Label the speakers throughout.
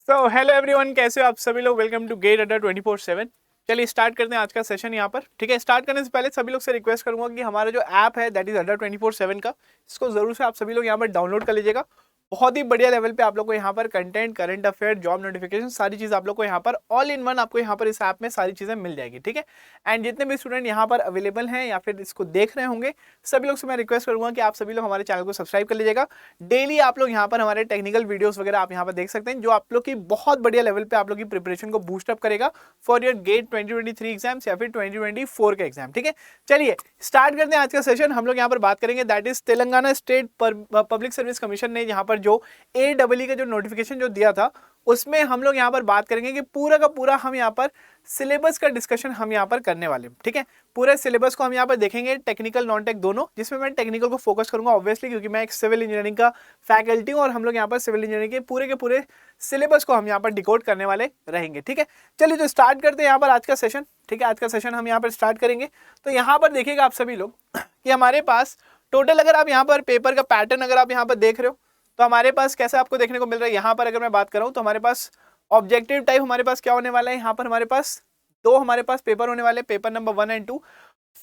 Speaker 1: So hello everyone, कैसे हो आप सभी लोग। वेलकम टू गेट अड्डा 24/7। चलिए स्टार्ट करते हैं आज का सेशन यहाँ पर। ठीक है, स्टार्ट करने से पहले सभी लोग से रिक्वेस्ट करूंगा कि हमारा जो ऐप है दैट इज अड्डा 24/7 का, इसको जरूर से आप सभी लोग यहाँ पर डाउनलोड कर लीजिएगा। बहुत ही बढ़िया लेवल पे आप लोग को यहाँ पर content, current affair, job notification, सारी चीज़ आप लोग को यहाँ पर ऑल इन वन आपको यहाँ पर इस ऐप में सारी चीज़ें मिल जाएगी। ठीक है, एंड जितने भी स्टूडेंट यहाँ पर अवेलेबल हैं या फिर इसको देख रहे होंगे, सभी लोग से मैं रिक्वेस्ट करूंगा कि आप सभी लोग हमारे चैनल को सब्सक्राइब कर लीजिएगा। डेली आप लोग यहाँ पर हमारे टेक्निकल वीडियोस वगैरह आप यहाँ पर देख सकते हैं, जो आप लोग की बहुत बढ़िया लेवल पे आप लोग की प्रिपरेशन को बूस्ट अप करेगा फॉर योर गेट 2023 एग्जाम्स या फिर 2024 का एग्जाम। ठीक है, चलिए स्टार्ट करते हैं आज का सेशन। हम लोग यहाँ पर बात करेंगे that is Telangana state public service commission ने यहाँ पर जो AEE का जो नोटिफिकेशन जो दिया था, उसमें हम लोग यहाँ पर बात करेंगे कि पूरा का पूरा हम यहाँ पर सिलेबस का डिस्कशन हम यहाँ पर करने वाले हैं। ठीक है, पूरे सिलेबस को हम यहाँ पर देखेंगे, टेक्निकल नॉन टेक दोनों, जिसमें मैं टेक्निकल को फोकस करूंगा ऑब्वियसली, क्योंकि मैं एक सिविल इंजीनियरिंग का फैकल्टी हूँ और हम लोग यहाँ पर सिविल इंजीनियरिंग के पूरे सिलेबस को हम यहाँ पर डिकोड करने वाले रहेंगे। ठीक है, चलिए तो स्टार्ट करते हैं यहाँ पर आज का सेशन। ठीक है, आज का सेशन हम यहाँ पर स्टार्ट करेंगे। तो यहाँ पर देखिएगा आप सभी लोग कि हमारे पास टोटल, अगर आप यहाँ पर पेपर का पैटर्न अगर आप यहाँ पर देख रहे हो, तो हमारे पास कैसे आपको देखने को मिल रहा है। यहाँ पर अगर मैं बात करूँ तो हमारे पास ऑब्जेक्टिव टाइप हमारे पास क्या होने वाला है, यहाँ पर हमारे पास दो हमारे पास पेपर होने वाले, पेपर नंबर 1 और 2।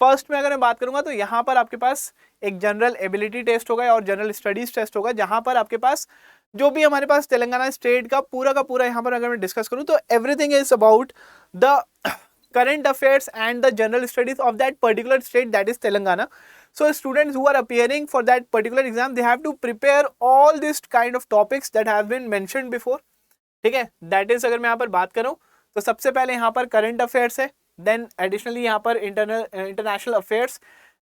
Speaker 1: फर्स्ट में अगर मैं बात करूंगा तो यहाँ पर आपके पास एक जनरल एबिलिटी टेस्ट होगा और जनरल स्टडीज टेस्ट होगा, जहां पर आपके पास जो भी हमारे पास तेलंगाना स्टेट का पूरा यहाँ पर अगर मैं डिस्कस करूं तो everything is about the current affairs and the general studies of that particular state, that is Telangana. So students who are appearing for that particular exam, they have to prepare all this kind of topics that have been mentioned before. ठीक है, that is अगर मैं यहाँ पर बात करूँ तो सबसे पहले यहाँ पर करंट अफेयर्स है, देन एडिशनली यहाँ पर international affairs,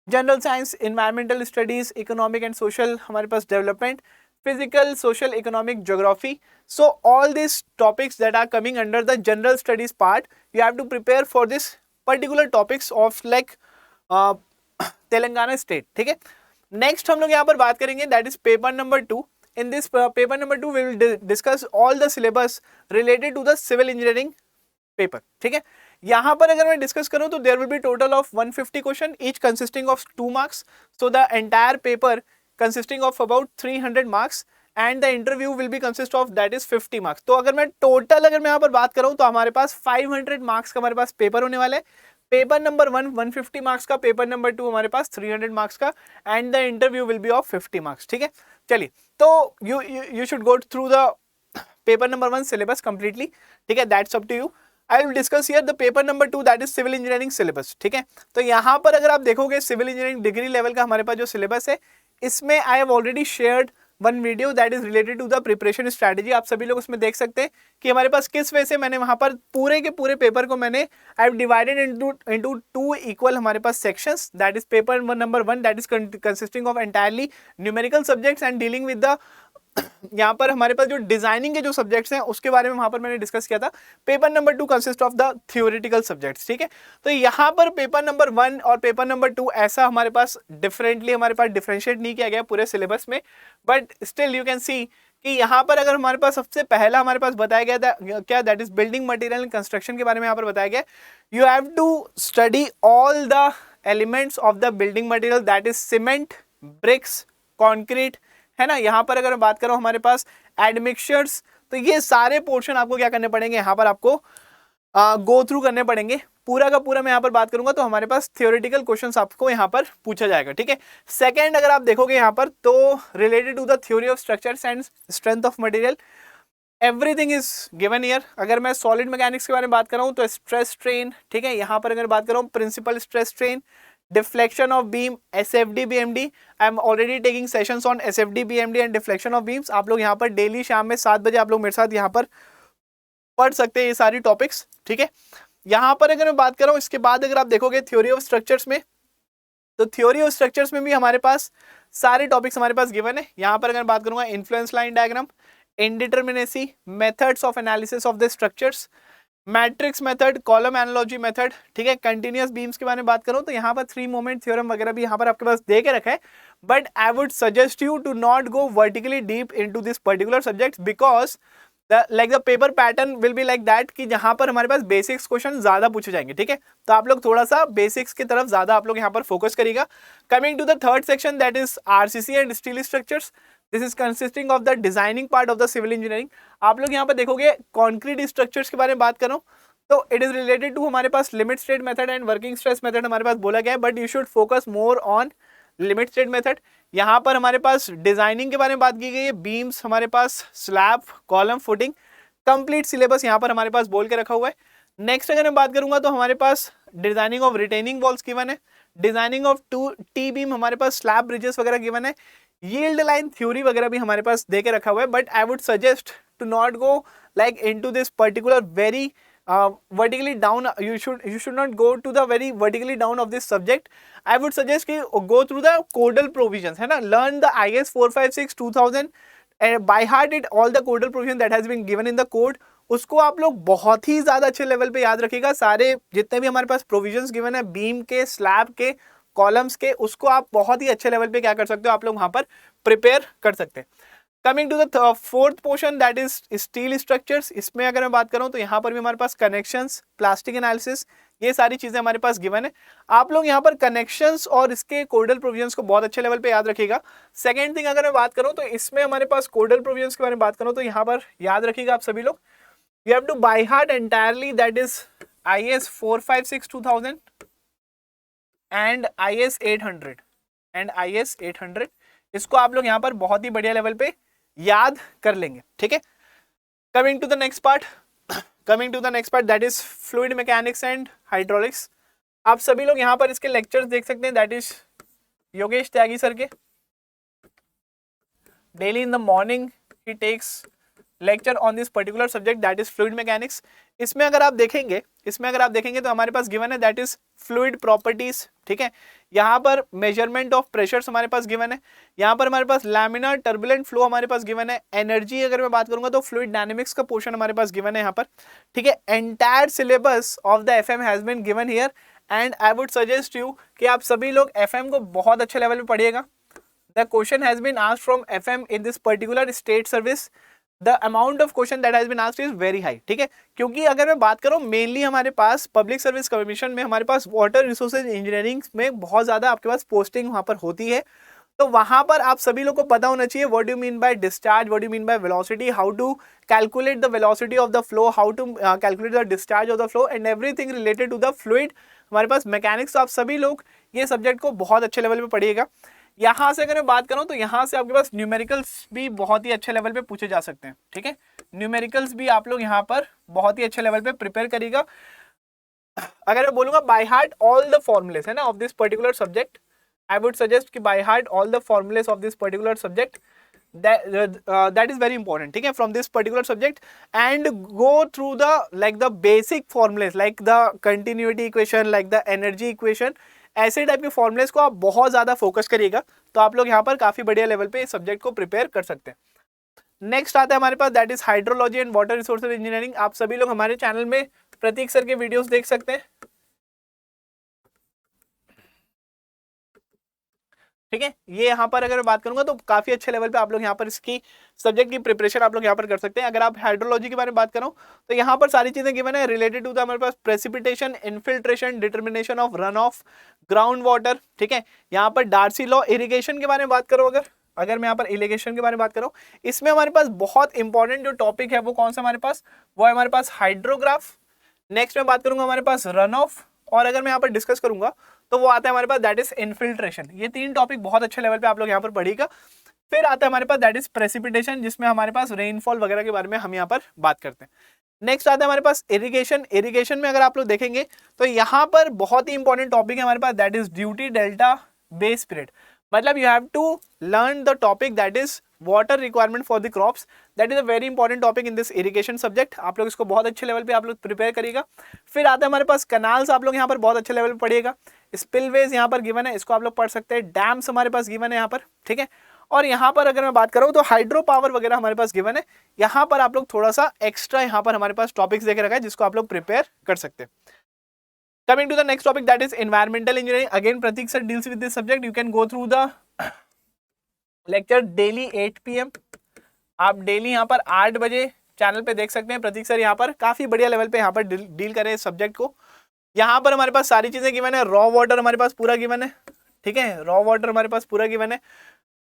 Speaker 1: general science, environmental studies, economic and social हमारे पास development, physical, social, economic, geography. So all these topics that are coming under the general studies part, you have to prepare for this particular topics of like Telangana state. ठीक है, next हम लोग यहाँ पर बात करेंगे that is paper number 2। In this paper number 2 we will discuss all the syllabus related to the civil engineering paper. ठीक है, यहाँ पर अगर मैं डिस्कस करूँ तो there will be total of 150 question, each consisting of 2 marks. So the entire paper consisting of about 300 marks and the interview will be consist of that is 50 marks। तो अगर मैं टोटल अगर मैं यहाँ पर बात करूँ तो हमारे पास 500 मार्क्स का हमारे पास पेपर होने वाला है। पेपर नंबर 1 150 मार्क्स का, पेपर नंबर 2 हमारे पास 300 मार्क्स का, and the interview will be of 50 marks. ठीक है, चलिए तो you should go through the paper number 1 syllabus completely. ठीक है, that's up to you. I will discuss here the paper number 2 that is civil engineering syllabus. ठीक है, तो यहाँ पर अगर आप देखोगे सिविल इंजीनियरिंग डिग्री लेवल का हमारे पास जो सिलेबस है, इसमें I have already shared one video that is related to the preparation strategy. आप सभी लोग उसमें देख सकते हैं कि हमारे पास किस वे से मैंने वहां पर पूरे के पूरे पेपर को मैंने I have divided into 2 equal हमारे पास sections. That is paper number 1 that is consisting of entirely numerical subjects and dealing with the यहाँ पर हमारे पास जो डिजाइनिंग के जो सब्जेक्ट्स हैं उसके बारे में वहां पर मैंने डिस्कस किया था। Paper number 2 consist of the theoretical subjects. ठीक है, तो यहाँ पर पेपर नंबर 1 और पेपर नंबर 2 ऐसा हमारे पास डिफरेंटली हमारे पास डिफरेंशिएट नहीं किया गया पूरे सिलेबस में, but still you can see कि यहाँ पर अगर हमारे पास सबसे पहला हमारे पास बताया गया था क्या, that is building material and construction के बारे में यहाँ पर बताया गया। You have to study all the elements of the building material that is cement, bricks, concrete, है ना। यहाँ पर अगर मैं बात करूँ हमारे पास एडमिक्सचर्स, तो ये सारे पोर्शन आपको क्या करने पड़ेंगे, यहाँ पर आपको गो थ्रू करने पड़ेंगे। पूरा का पूरा मैं यहाँ पर बात करूंगा तो हमारे पास थियोरेटिकल क्वेश्चंस आपको यहाँ पर पूछा जाएगा। ठीक है, सेकंड अगर आप देखोगे यहाँ पर तो related to the theory of structures and strength of material, everything is given here. अगर मैं सॉलिड मैकेनिक्स के बारे में बात कर रहा हूँ तो स्ट्रेस स्ट्रेन, ठीक है, यहाँ पर अगर बात कर रहा हूँ principal stress strain, deflection of beam, SFD BMD। I am already taking sessions on SFD BMD and deflection of beams. आप लोग यहाँ पर डेली शाम में 7 बजे आप लोग मेरे साथ यहाँ पर पढ़ सकते हैं ये सारी टॉपिक्स। ठीक है, यहाँ पर अगर मैं बात कर रहा हूँ इसके बाद अगर आप देखोगे थ्योरी ऑफ स्ट्रक्चर्स में, तो थ्योरी ऑफ स्ट्रक्चर्स में भी हमारे पास सारे टॉपिक्स हमारे पास गिवन है। यहाँ पर अगर मैं बात करूंगा influence line diagram, indeterminacy, methods of analysis of the structures, matrix method, column analogy method, ठीक है, कंटिन्यूअस बीम्स के बारे में बात करूं तो यहाँ पर 3 मोमेंट थ्योरम वगैरह भी यहाँ पर आपके पास दे के रखा है। But I would suggest you to not go vertically deep into this particular subject because like the paper pattern will be like that कि जहां पर हमारे पास बेसिक्स क्वेश्चन ज्यादा पूछे जाएंगे। ठीक है, तो आप लोग थोड़ा सा बेसिक्स की तरफ ज्यादा आप लोग यहाँ पर फोकस करिएगा। Coming to the third section that is RCC and steel structures, this is consisting of the designing part of the civil engineering. आप लोग यहाँ पर देखोगे कॉन्क्रीट स्ट्रक्चर्स के बारे में बात करो तो इट इज रिलेटेड टू हमारे पास limit state method and working stress method हमारे पास बोला गया है, but you should focus more on limit state method. यहाँ पर हमारे पास डिजाइनिंग के बारे में बात की गई है, बीम्स हमारे पास, slab, column, footing, complete syllabus यहाँ पर हमारे पास बोल के रखा हुआ है। नेक्स्ट अगर मैं बात करूंगा तो हमारे पास designing of retaining walls given है, डिजाइनिंग ऑफ टी बीम हमारे पास, स्लैब ब्रिजेस वगैरह गिवन है, यील्ड लाइन थ्योरी वगैरह भी हमारे पास दे के रखा हुआ है। But I would suggest to not go like into this particular very vertically down. You should not go to the very vertically down of this subject. I would suggest कि go through the codal provisions, है ना, learn the IS 456 2000 and by heart it all the codal provision that has been given in the code. उसको आप लोग बहुत ही ज्यादा अच्छे level पे याद रखिएगा। सारे जितने भी हमारे पास प्रोविजंस गिवन है बीम के, स्लैब के, कॉलम्स के, उसको आप बहुत ही अच्छे लेवल पे क्या कर सकते हो, आप लोग वहां पर प्रिपेयर कर सकते हैं। Coming to the fourth portion that is steel structures, इसमें अगर मैं बात करूं तो यहाँ पर भी हमारे पास कनेक्शंस, प्लास्टिक एनालिसिस, ये सारी चीजें हमारे पास गिवन है। आप लोग यहाँ पर कनेक्शंस और इसके कोडल प्रोविजंस को बहुत अच्छे लेवल पे याद रखिएगा। सेकंड थिंग अगर मैं बात करूं तो इसमें हमारे पास कोडल प्रोविजंस के बारे में बात करूं तो यहाँ पर याद रखिएगा आप सभी लोग, you have to by heart entirely that is IS 456 2000 and IS 800 इसको आप लोग यहाँ पर बहुत ही बढ़िया लेवल पे याद कर लेंगे, ठीक है। Coming to the next part that is fluid mechanics and hydraulics. आप सभी लोग यहाँ पर इसके लेक्चर्स देख सकते हैं, that is Yogesh Tyagi sir के। डेली इन द मॉर्निंग ही takes lecture on this particular subject that is fluid mechanics. इसमें अगर आप देखेंगे तो हमारे पास गिवन है दैट इज फ्लूइड प्रॉपर्टीज, ठीक है। यहाँ पर मेजरमेंट ऑफ प्रेशर्स हमारे पास गिवन है, यहाँ पर हमारे पास लैमिनार टर्बुलेंट फ्लो हमारे पास गिवन है, एनर्जी अगर मैं बात करूंगा तो फ्लूइड डायनेमिक्स का पोर्शन हमारे पास गिवन है यहाँ पर, ठीक है। Entire syllabus of the FM has been given here and I would suggest you कि आप सभी लोग FM को बहुत अच्छे लेवल पे पढ़िएगा। The question has been asked from FM in this particular state service, the amount of question that has been asked is very high, ठीक है। क्योंकि अगर मैं बात करूं मेनली हमारे पास पब्लिक सर्विस कमीशन में हमारे पास वाटर रिसोर्सेज इंजीनियरिंग में बहुत ज्यादा आपके पास पोस्टिंग वहां पर होती है, तो वहां पर आप सभी लोग को पता होना चाहिए what do mean by discharge, what do mean by velocity, how to calculate the velocity of the flow, how to calculate the discharge of the flow and everything related to the fluid हमारे पास mechanics. तो आप सभी लोग ये subject को बहुत अच्छे लेवल पे पढ़िएगा। यहाँ से अगर मैं बात करूं तो यहाँ से आपके पास न्यूमेरिकल्स भी बहुत ही अच्छे लेवल पे पूछे जा सकते हैं, ठीक है। न्यूमेरिकल्स भी आप लोग यहाँ पर बहुत ही अच्छे लेवल पे प्रिपेयर करिएगा। अगर मैं बोलूंगा by heart all the formulas, है ना, of this particular subject, I would suggest कि by heart all the formulas of this particular subject, that is very important, ठीक है, from this particular subject and go through the like the basic formulas like the continuity equation, like the energy equation, ऐसे type के formulas को आप बहुत ज्यादा focus करिएगा, तो आप लोग यहाँ पर काफी बढ़िया लेवल पे इस सब्जेक्ट को प्रिपेयर कर सकते हैं। नेक्स्ट आता है हमारे पास that is hydrology and water resources engineering. आप सभी लोग हमारे चैनल में प्रतीक सर के वीडियोस देख सकते हैं, ठीक है। ये यहाँ पर अगर मैं बात करूंगा तो काफी अच्छे लेवल पे आप लोग यहाँ पर इसकी सब्जेक्ट की प्रिपरेशन आप लोग यहाँ पर कर सकते हैं। अगर आप हाइड्रोलॉजी के बारे में बात करो तो यहाँ पर सारी चीजें गिवन है रिलेटेड टू द हमारे पास precipitation, infiltration, determination of run off ground water, ठीक है। यहाँ पर डार्सी लॉ, इरिगेशन के बारे में बात करो, अगर मैं यहाँ पर इरिगेशन के बारे में बात करूँ, इसमें हमारे पास बहुत इंपॉर्टेंट जो टॉपिक है वो कौन सा हमारे पास, वो है हमारे पास हाइड्रोग्राफ। नेक्स्ट मैं बात करूंगा हमारे पास रन ऑफ, और अगर मैं यहाँ पर डिस्कस करूंगा तो वो आता है हमारे पास दैट इज इन्फिल्ट्रेशन। ये तीन टॉपिक बहुत अच्छे लेवल पे आप लोग यहाँ पर पढ़िएगा। फिर आता है हमारे पास दैट इज प्रेसिपिटेशन, जिसमें हमारे पास रेनफॉल वगैरह के बारे में हम यहाँ पर बात करते हैं। नेक्स्ट आता है हमारे पास इरिगेशन। इरिगेशन में अगर आप लोग देखेंगे तो यहाँ पर बहुत ही इंपॉर्टेंट टॉपिक है हमारे पास that is duty delta base period. मतलब you have to learn the topic that is water requirement for the crops, that is a very important topic in this irrigation subject. आप लोग इसको बहुत अच्छे level पे आप लोग प्रिपेयर करिएगा। फिर आता है हमारे पास कनाल्स, आप लोग यहाँ पर बहुत अच्छे लेवल पे पढ़िएगा। स्पिलवेज यहाँ पर गिवन है, इसको आप लोग पढ़ सकते हैं। डैम्स हमारे पास गिवन है यहाँ पर, ठीक है। और यहाँ पर अगर मैं बात करूँ तो हाइड्रो पावर वगैरह हमारे पास गिवन है। यहाँ पर आप लोग थोड़ा सा एक्स्ट्रा यहाँ पर हमारे पास टॉपिक्स देके रखा है जिसको आप लोग प्रिपेयर कर सकते हैं। Coming to the next topic that is environmental engineering. Again, Pratik sir deals with this subject. You can go through the lecture daily 8 PM. आप डेली यहाँ पर 8 बजे चैनल पे देख सकते हैं। प्रतीक सर यहाँ पर काफी बढ़िया लेवल पे यहाँ पर डील करें इस सब्जेक्ट को। यहाँ पर हमारे पास सारी चीजें गिवन है। रॉ वाटर हमारे पास पूरा गिवन है, ठीक है। रॉ वाटर हमारे पास पूरा गिवन है।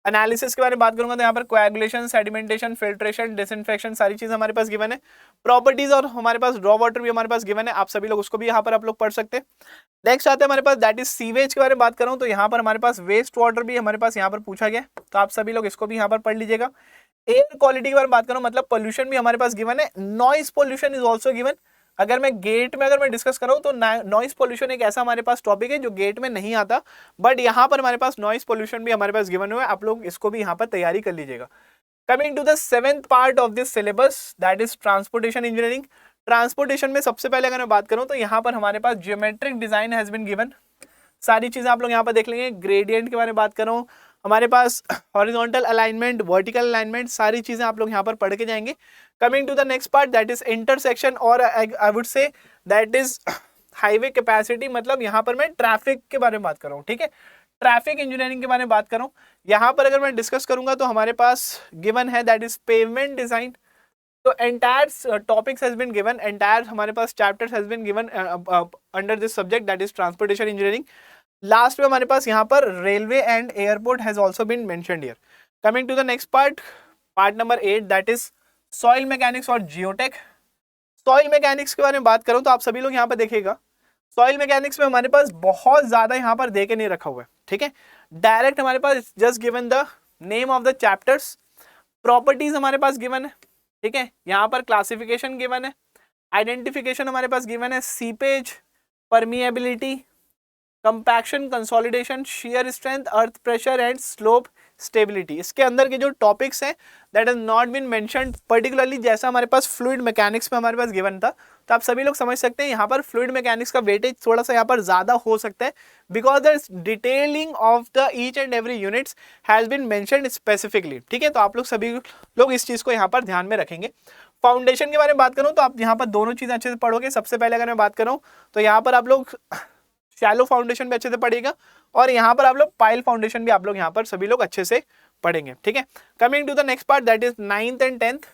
Speaker 1: एनालिसिस के बारे में बात करूंगा तो यहाँ पर कोएगुलेशन, सेडिमेंटेशन, फिल्ट्रेशन, डिसइंफेक्शन सारी चीज हमारे पास गिवन है। प्रॉपर्टीज और हमारे पास रॉ वाटर भी हमारे पास गिवन है, आप सभी लोग उसको भी यहाँ पर आप लोग पढ़ सकते हैं। नेक्स्ट आते हैं हमारे पास दैट इज सीवेज के बारे में बात कर रहा हूँ, तो यहाँ पर हमारे पास वेस्ट वाटर भी हमारे पास यहाँ पर पूछा गया, तो आप सभी लोग इसको भी यहाँ पर पढ़ लीजिएगा। एयर क्वालिटी के बारे में बात करूँ, मतलब पोल्यूशन भी हमारे पास गिवन है। Noise pollution is also given. अगर मैं गेट में अगर मैं डिस्कस कर रहा हूँ तो नॉइज पोल्यूशन एक ऐसा हमारे पास टॉपिक है जो गेट में नहीं आता, बट यहाँ पर हमारे पास नॉइज पोल्यूशन भी हमारे पास गिवन हुआ है, आप लोग इसको भी यहाँ पर तैयारी कर लीजिएगा। Coming to the 7th part of this syllabus that is transportation engineering. Transportation में सबसे पहले अगर मैं बात करूँ तो यहाँ पर हमारे पास geometric design has been given, सारी चीजें आप लोग यहाँ पर देख लेंगे। ग्रेडियंट के बारे में बात कर रहा हूँ, हमारे पास हॉरिजॉन्टल अलाइनमेंट, वर्टिकल अलाइनमेंट, सारी चीजें आप लोग यहाँ पर पढ़ के जाएंगे। Coming to the next part that is intersection और I would say that is highway capacity, मतलब यहाँ पर मैं ट्रैफिक के बारे में बात कर रहा हूँ, ठीक है। ट्रैफिक इंजीनियरिंग के बारे में बात कर रहा हूँ। यहाँ पर अगर मैं डिस्कस करूंगा तो हमारे पास गिवन है दैट इज पेवमेंट डिजाइन। तो entire topics has been given, entire हमारे पास chapters has been given under this subject that is transportation engineering. Last में हमारे पास यहाँ पर railway and airport has also been mentioned here. Coming to the next part, part number 8 that is soil mechanics और geotech. Soil mechanics के बारे में बात करूं तो आप सभी लोग यहाँ पर देखिएगा, सॉइल मैकेनिक्स में हमारे पास बहुत ज्यादा यहाँ पर दे के नहीं रखा हुआ है, ठीक है। डायरेक्ट हमारे पास just given the name of the chapters, properties हमारे पास गिवन है, ठीक है। यहाँ पर क्लासिफिकेशन गिवन है, आइडेंटिफिकेशन हमारे पास गिवन है, seepage, permeability, compaction, consolidation, shear strength, earth pressure and slope stability. इसके अंदर के जो टॉपिक्स हैं that has not been mentioned particularly, जैसा हमारे पास फ्लूइड मैकेनिक्स में हमारे पास गिवन था, तो आप सभी लोग समझ सकते हैं यहाँ पर फ्लूइड मैकेनिक्स का वेटेज थोड़ा सा यहाँ पर ज्यादा हो सकता है, because the detailing of the each and every units has been mentioned specifically, ठीक है। तो आप लोग सभी लोग इस चीज को यहाँ पर ध्यान में रखेंगे। फाउंडेशन के बारे में बात करूँ तो आप यहाँ पर दोनों चीजें अच्छे से पढ़ोगे। सबसे पहले अगर मैं बात करूँ तो यहाँ पर आप लोग शैलो फाउंडेशन भी अच्छे से पढ़ेगा, और यहाँ पर आप लोग पाइल फाउंडेशन भी आप लोग यहाँ पर सभी लोग अच्छे से पढ़ेंगे, ठीक है। Coming to the next part that is 9th and 10th,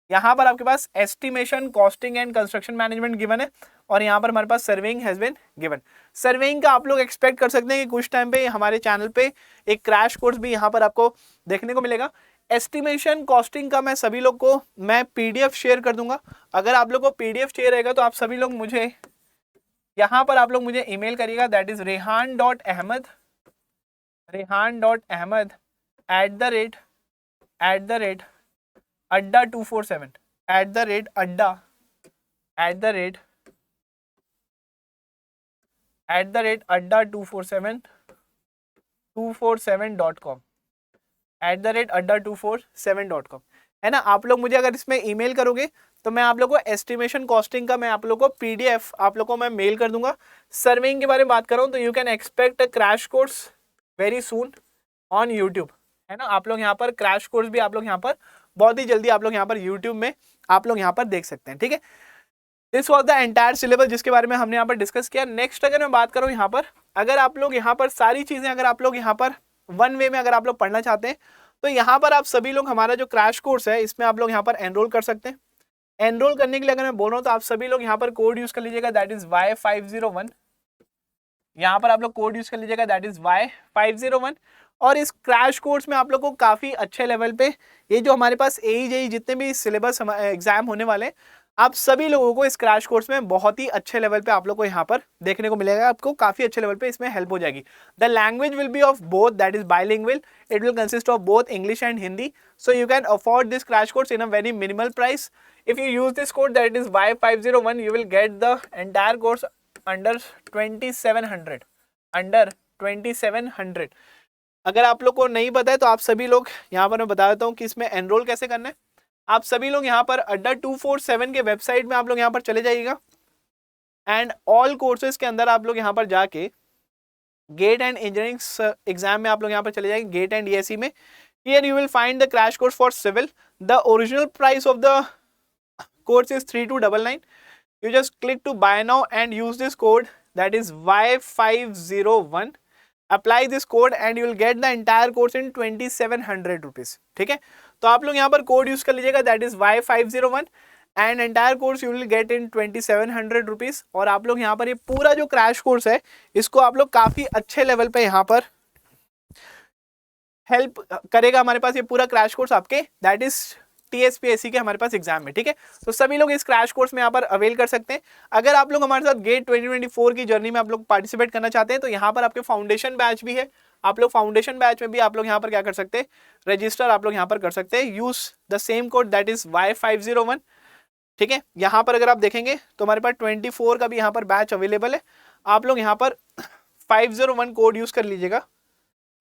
Speaker 1: यहाँ पर आपके पास estimation, costing and construction management given है, और यहाँ पर हमारे पास surveying has been given. Surveying का आप लोग एक्सपेक्ट कर सकते हैं कि कुछ टाइम पे हमारे चैनल पे एक क्रैश कोर्स भी यहाँ पर आपको देखने को मिलेगा। एस्टिमेशन कॉस्टिंग का मैं सभी लोग को मैं PDF शेयर कर दूंगा। अगर आप लोग को PDF चाहिए रहेगा तो आप सभी लोग मुझे यहाँ पर आप लोग मुझे ईमेल करिएगा, that is rehan.ahmed @adda247 @adda247.com है ना। आप लोग मुझे अगर इसमें ईमेल करोगे तो मैं आप लोगों को एस्टिमेशन कॉस्टिंग का मैं आप लोगों को PDF आप लोगों को मैं मेल कर दूंगा। सर्वेइंग के बारे में बात कर रहा हूँ तो you can expect a crash course very soon on YouTube, है ना। आप लोग यहाँ पर क्रैश कोर्स भी आप लोग यहाँ पर बहुत ही जल्दी आप लोग यहाँ पर यूट्यूब में आप लोग यहाँ पर देख सकते हैं, ठीक है। This was the entire syllabus जिसके बारे में हमने यहाँ पर डिस्कस किया। नेक्स्ट अगर मैं बात करूँ यहाँ पर, अगर आप लोग यहाँ पर सारी चीजें अगर आप लोग यहाँ पर वन वे में अगर आप लोग पढ़ना चाहते हैं तो यहाँ पर आप सभी लोग हमारा जो क्रैश कोर्स है इसमें आप लोग यहाँ पर एनरोल कर सकते हैं। एनरोल करने के लिए अगर मैं बोल रहा हूँ तो आप सभी लोग यहाँ पर कोड यूज कर लीजिएगा, दैट इज Y501। यहाँ पर आप लोग कोड यूज कर लीजिएगा, दैट इज Y501। और इस क्रैश कोर्स में आप लोग को काफी अच्छे लेवल पे ये जो हमारे पास AEJE जितने भी सिलेबस एग्जाम होने वाले हैं, आप सभी लोगों को इस क्रैश कोर्स में बहुत ही अच्छे लेवल पे आप लोग को यहाँ पर देखने को मिलेगा। आपको काफी अच्छे लेवल पे इसमें हेल्प हो जाएगी। The language will be of both, that is bilingual, it will consist of both English and Hindi, so you can afford this crash course in a very minimal price. If you use this code that is Y501 you will get the entire course under 2700। अगर आप लोग को नहीं पता है तो आप सभी लोग यहाँ पर मैं बता देता हूँ कि इसमें एनरोल कैसे करना है। आप सभी लोग यहाँ पर adda247 के वेबसाइट में आप लोग यहाँ पर चले जाइएगा, एंड ऑल कोर्सेज के अंदर आप लोग यहाँ पर जाके गेट एंड इंजीनियरिंग एग्जाम में आप लोग यहाँ पर चले जाएंगे, गेट एंड ESE में। Here you will find the crash course for civil. The original price of the course is 3299। You just click to buy now and use this code that is Y501। Apply this code and you will get the entire course in 2700 rupees, ठीक है। तो आप लोग यहाँ पर code use कर लीजिएगा, that is Y501 and entire course you will get in 2700 rupees. और आप लोग यहाँ पर ये पूरा जो क्रैश कोर्स है इसको आप लोग काफी अच्छे लेवल पे यहाँ पर हेल्प करेगा हमारे पास ये पूरा क्रैश कोर्स आपके, दैट इज TSPSC के हमारे पास एग्जाम में, ठीक है। तो सभी लोग इस क्रैश कोर्स में यहाँ पर अवेल कर सकते हैं। अगर आप लोग हमारे साथ गेट 2024 की जर्नी में आप लोग पार्टिसिपेट करना चाहते हैं तो यहाँ पर आपके फाउंडेशन बैच भी है, आप लोग फाउंडेशन बैच में भी आप लोग यहाँ पर क्या कर सकते हैं, रजिस्टर आप लोग यहाँ पर कर सकते हैं, use the same code that is Y501, ठीक है। यहाँ पर अगर आप देखेंगे तो हमारे पास 24 का भी यहाँ पर बैच अवेलेबल है, आप लोग यहाँ पर 501 कोड यूज कर लीजिएगा।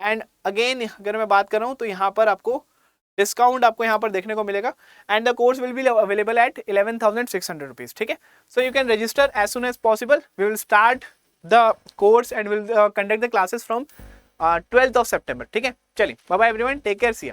Speaker 1: एंड अगेन अगर मैं बात कर रहा हूँ तो यहाँ पर आपको डिस्काउंट आपको यहाँ पर देखने को मिलेगा and the course will be available at 11,600 rupees, ठीक है। So you can register as soon as possible, we will start the course and will conduct the classes from 12th of September, ठीक है। चलिए bye bye everyone, take care, see you.